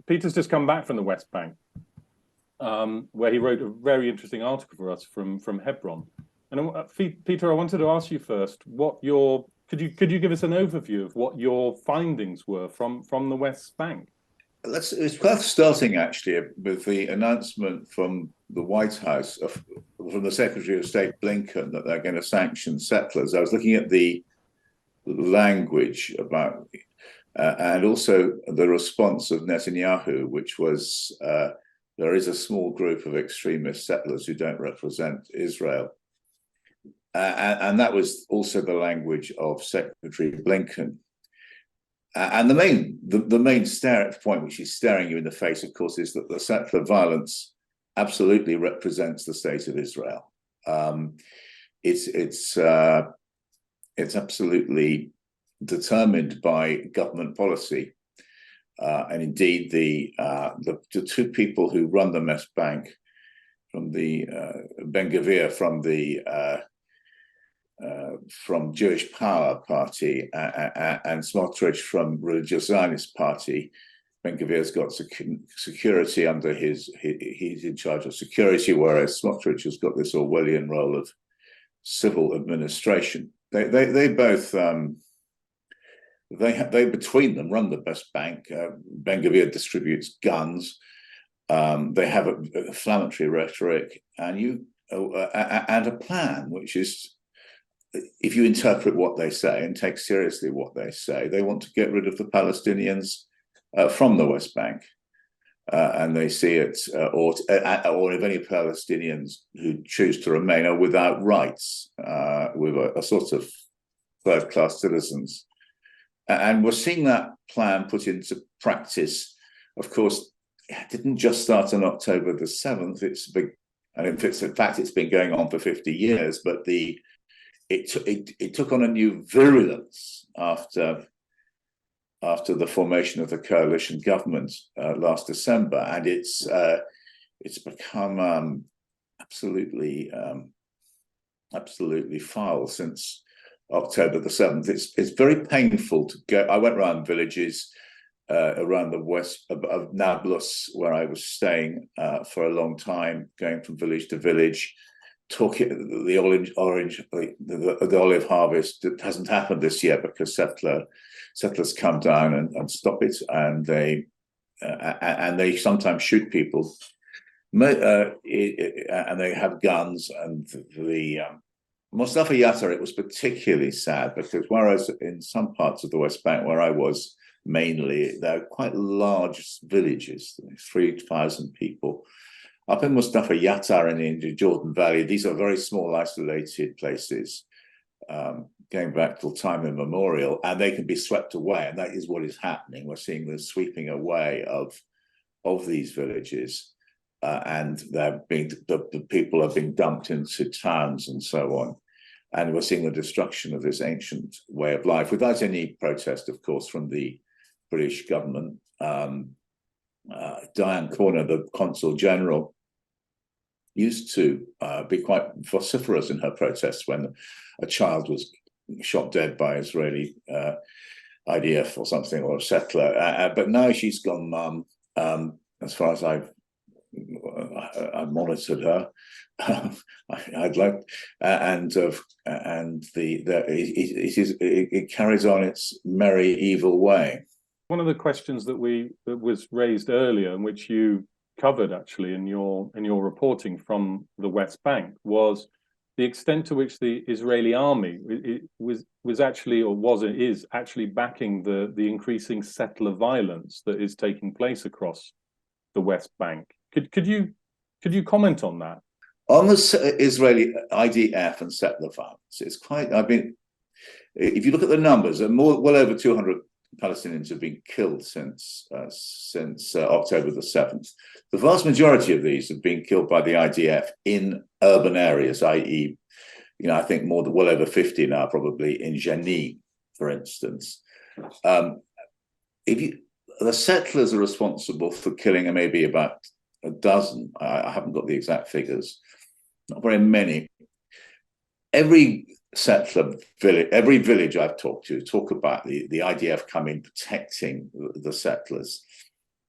Peter's just come back from the West Bank, where he wrote a very interesting article for us from Hebron. And Peter, I wanted to ask you first, could you give us an overview of what your findings were from the West Bank? It's worth starting actually with the announcement from the White House, from the Secretary of State Blinken, that they're going to sanction settlers. I was looking at the language about, and also the response of Netanyahu, which was, there is a small group of extremist settlers who don't represent Israel. And that was also the language of Secretary Blinken. And the main point which he's staring you in the face, of course, is that the settler violence absolutely represents the state of Israel. It's absolutely determined by government policy, and indeed the two people who run the West Bank, from the Ben Gvir from Jewish Power Party and Smotrich from Religious Zionist Party. Ben Gvir's got security under he's in charge of security, whereas Smotrich has got this Orwellian role of civil administration. They both they between them run the West Bank. Ben Gvir distributes guns. They have a inflammatory rhetoric and a plan, which is, if you interpret what they say and take seriously what they say, they want to get rid of the Palestinians from the West Bank. And they see it, or if any Palestinians who choose to remain are without rights, with a sort of third-class citizens. And we're seeing that plan put into practice. Of course, it didn't just start on October the 7th. In fact, it's been going on for 50 years, but it took on a new virulence after the formation of the coalition government last December, and it's become absolutely foul since October the 7th. It's very painful to go. I went around villages around the west of Nablus, where I was staying for a long time, going from village to village. Talking the olive harvest. It hasn't happened this year because settlers come down and stop it, and they sometimes shoot people, and they have guns. And the Mustafa Yatta, it was particularly sad because whereas in some parts of the West Bank where I was mainly, they're quite large villages, 3,000 people. Up in Mustafa Yatta and in the Jordan Valley, these are very small, isolated places, going back till time immemorial, and they can be swept away. And that is what is happening. We're seeing the sweeping away of these villages, and the people are being dumped into towns and so on. And we're seeing the destruction of this ancient way of life without any protest, of course, from the British government. Diane Corner, the Consul General, used to be quite vociferous in her protests when a child was shot dead by Israeli IDF or something, or a settler. But now she's gone mum. As far as I've monitored her, I'd like, it carries on its merry evil way. One of the questions that was raised earlier, and which you covered actually in your reporting from the West Bank, was the extent to which the Israeli army is actually backing the increasing settler violence that is taking place across the West Bank. Could you comment on that? On the Israeli IDF and settler violence, it's quite. If you look at the numbers, well over 200 Palestinians have been killed since October the 7th. The vast majority of these have been killed by the IDF in urban areas, i.e., I think well over 50 now, probably in Jenin, for instance. The settlers are responsible for killing maybe about a dozen. I haven't got the exact figures. Not very many. Every settler village, every village I've talked to, talk about the IDF coming protecting the settlers.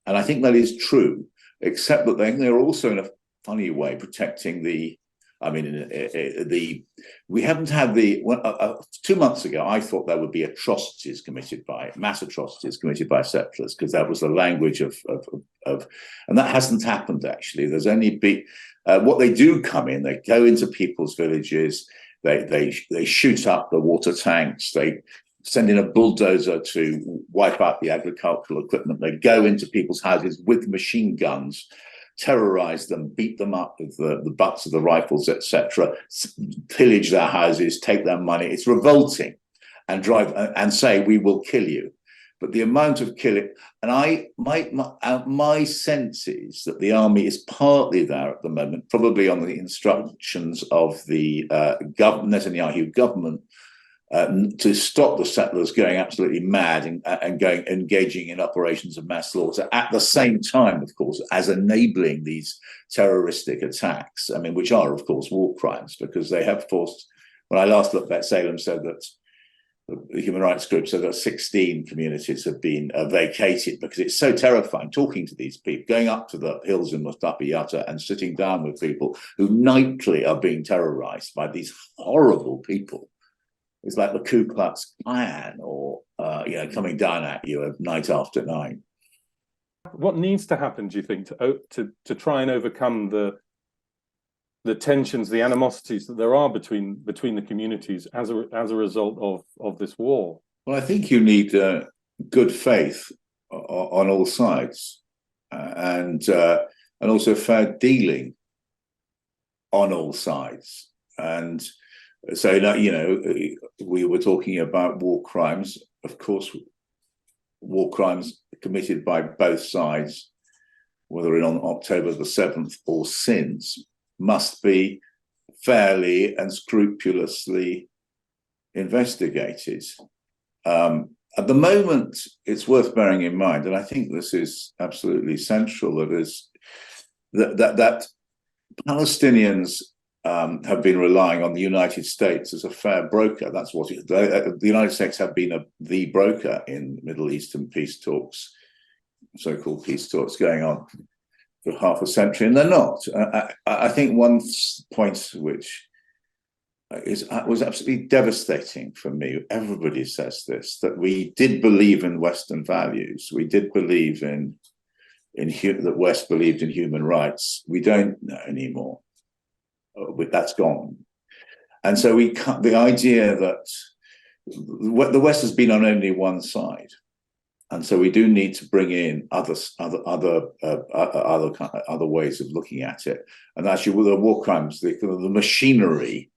And I think that is true, except that they're also in a funny way protecting the. I mean, we haven't had 2 months ago, I thought there would be mass atrocities committed by settlers, because that was the language of, and that hasn't happened actually. There's only what they do come in, they go into people's villages, they shoot up the water tanks, they send in a bulldozer to wipe out the agricultural equipment, they go into people's houses with machine guns, terrorize them, beat them up with the butts of the rifles, etc., pillage their houses, take their money. It's revolting, and say, we will kill you. But the amount of killing, and my sense is that the army is partly there at the moment, probably on the instructions of the Netanyahu government, to stop the settlers going absolutely mad and engaging in operations of mass slaughter, at the same time, of course, as enabling these terroristic attacks. I mean, which are, of course, war crimes, because they have forced. When I last looked, Salem said that the human rights group said that 16 communities have been vacated because it's so terrifying talking to these people, going up to the hills in Mustafa Yatta and sitting down with people who nightly are being terrorized by these horrible people. It's like the Ku Klux Klan, or coming down at you night after night. What needs to happen, do you think, to try and overcome the tensions, the animosities that there are between the communities as a result of this war? Well, I think you need good faith on all sides, and also fair dealing on all sides. And so, we were talking about war crimes. Of course, war crimes committed by both sides, whether on October the 7th or since, must be fairly and scrupulously investigated. At the moment, it's worth bearing in mind, and I think this is absolutely central, that Palestinians have been relying on the United States as a fair broker. That's what the United States have been the broker in Middle Eastern peace talks, so-called peace talks going on for half a century, and they're not. I think one point which was absolutely devastating for me, everybody says this, that we did believe in Western values, we did believe that West believed in human rights. We don't know anymore. That's gone. And so the idea that the West has been on only one side, and so we do need to bring in other ways of looking at it. And actually, with the war crimes, the machinery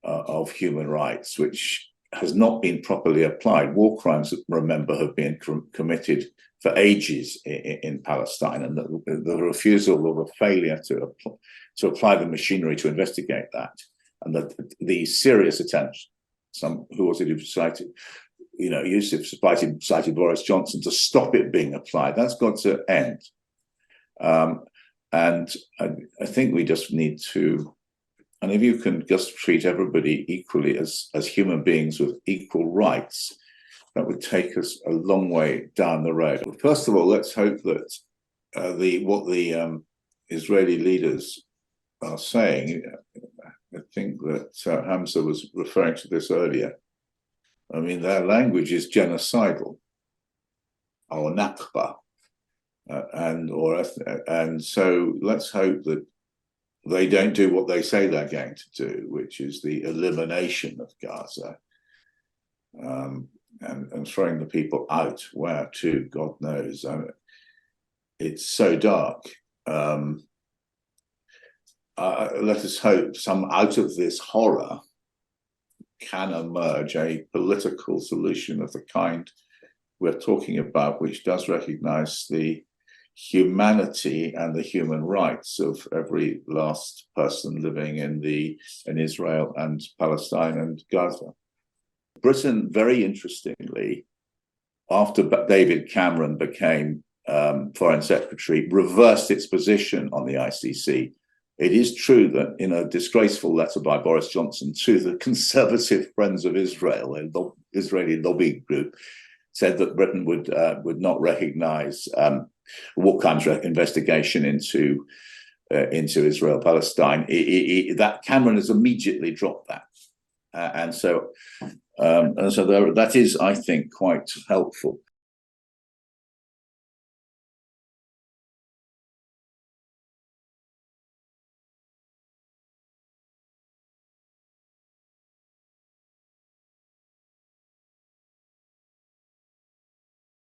of human rights, which has not been properly applied. War crimes, remember, have been committed for ages in Palestine, and the refusal or the failure to apply the machinery to investigate that, and the serious attempts, who was it who cited, Yusuf cited Boris Johnson, to stop it being applied. That's got to end. And I think we just need to, and if you can just treat everybody equally as human beings with equal rights, that would take us a long way down the road. First of all, let's hope that what the Israeli leaders are saying, I think that Hamza was referring to this earlier. I mean, their language is genocidal, or Nakba, and so let's hope that they don't do what they say they're going to do, which is the elimination of Gaza, and throwing the people out. Where to, God knows. It's so dark. Let us hope out of this horror can emerge a political solution of the kind we're talking about, which does recognize the humanity and the human rights of every last person living in Israel and Palestine and Gaza. Britain, very interestingly, after David Cameron became Foreign Secretary, reversed its position on the ICC. It is true that in a disgraceful letter by Boris Johnson to the Conservative Friends of Israel, an Israeli lobby group, said that Britain would not recognise war crimes investigation into Israel-Palestine. That Cameron has immediately dropped that, and so that is, I think, quite helpful.